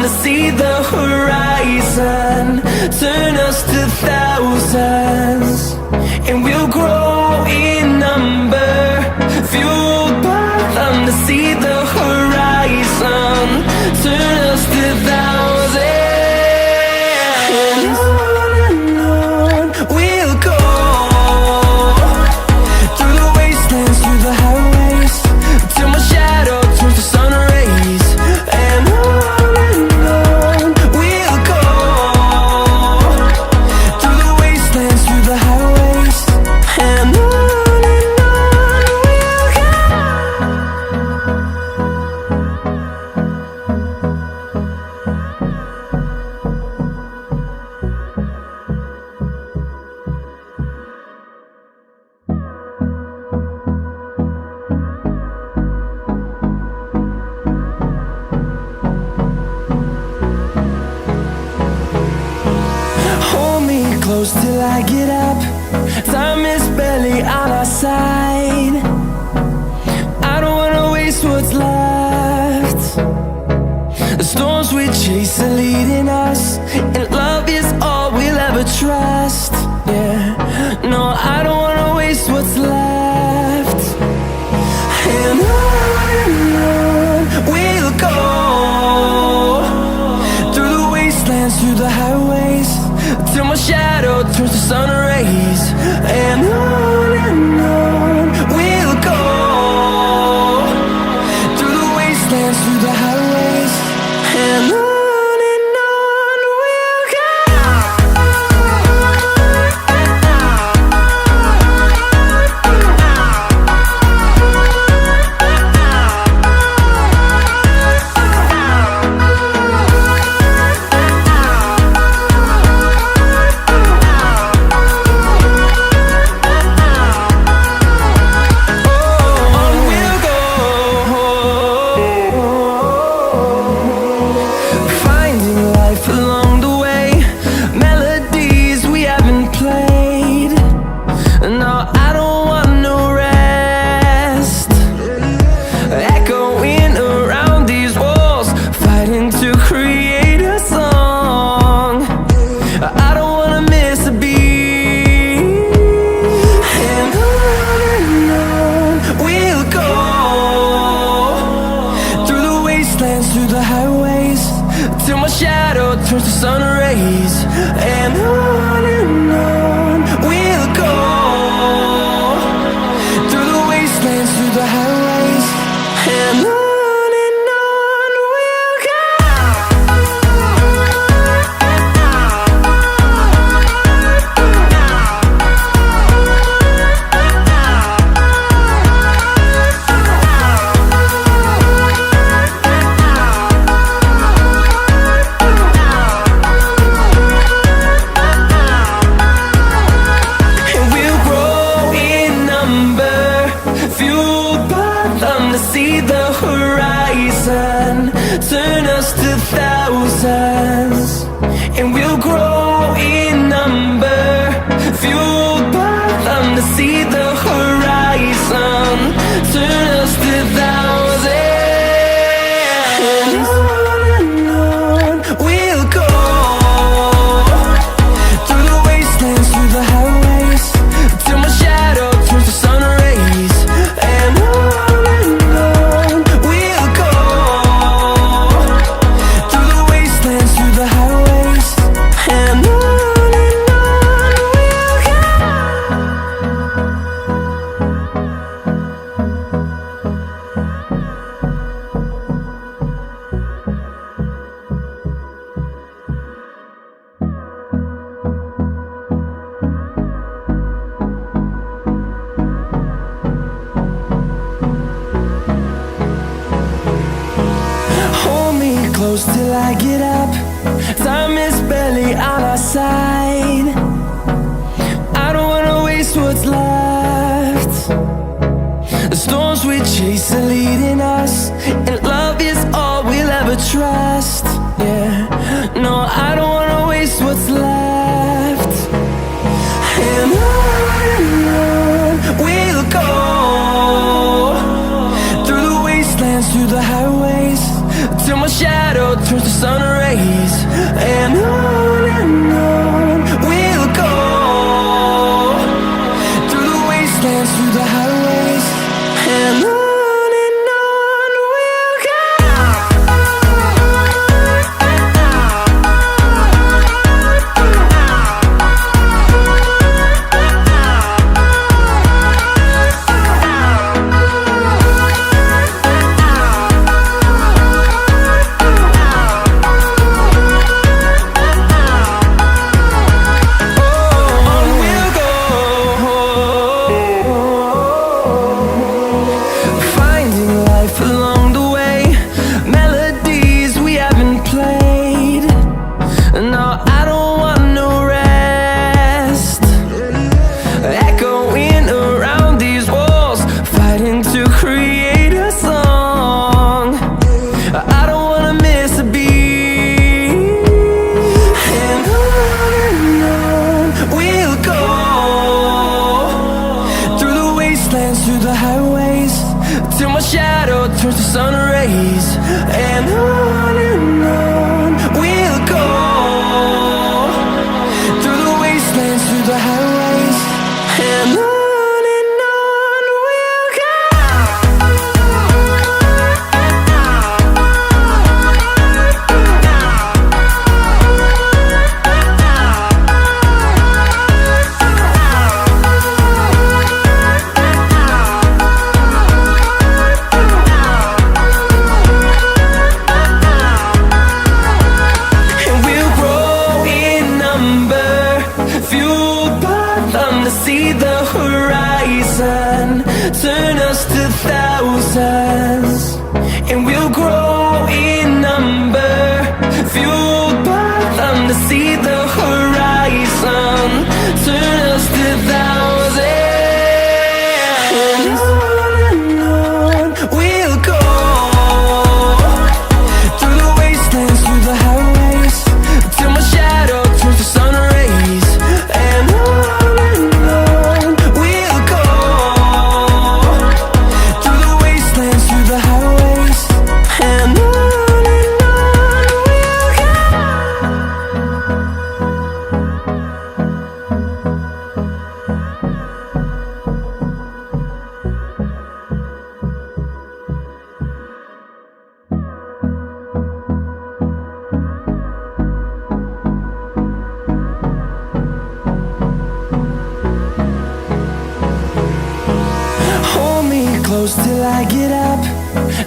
to see the horizon, turn us to thousands, and we'll grow in number, fueled by them to see the horizon, turn us to thousands. And on we'll go, through the wastelands, through the highways, till my shadow turns to sun rays. And on we'll go, through the wastelands, through the highways. And on we'll go. Hold me close till I get up. Time is barely on our side. I don't wanna waste what's left. The storms we chase are leading us, and love is all we'll ever trust. Yeah, no, I don't wanna waste what's left. And on we'll go, through the wastelands, through the highways, till my shadow turns to sun rays. And on we'll go, through the wastelands, through the highways. And on we'll go. Through the highways, till my shadow turns to sun rays. And on we'll go, through the wastelands, through the highways. And on we'll go. See the horizon, turn us to thousands, and we'll grow in number, fueled by them to see the horizon, turn us to thousands. And on we'll go, through the wastelands, through the highways, till my shadow turns to sun rays. And close till I get up. Time is barely on our side. I don't wanna waste what's left. The storms we chase are leading us, and love is all we'll ever trust. Yeah, no, I don't wanna waste what's left. And on we'll go, through the wasteland. wastelands, through the highways, till my shadow turns to sun rays. And on we'll go, through the wastelands, through the highways, and on. Through the highways, till my shadow turns to sun rays. And on we'll go, through the wastelands, through the highways, and on. See the horizon turn us to thousands, and we'll grow in number, fueled by them. To see the horizon turn us to thousands, and on we'll go, through the wastelands, through the highways, till my shadow turns to sun rays. And on close till I get up.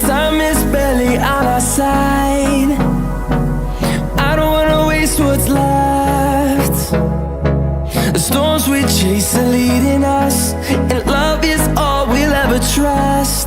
Time is barely on our side. I don't wanna waste what's left. The storms we chase are leading us, and love is all we'll ever trust.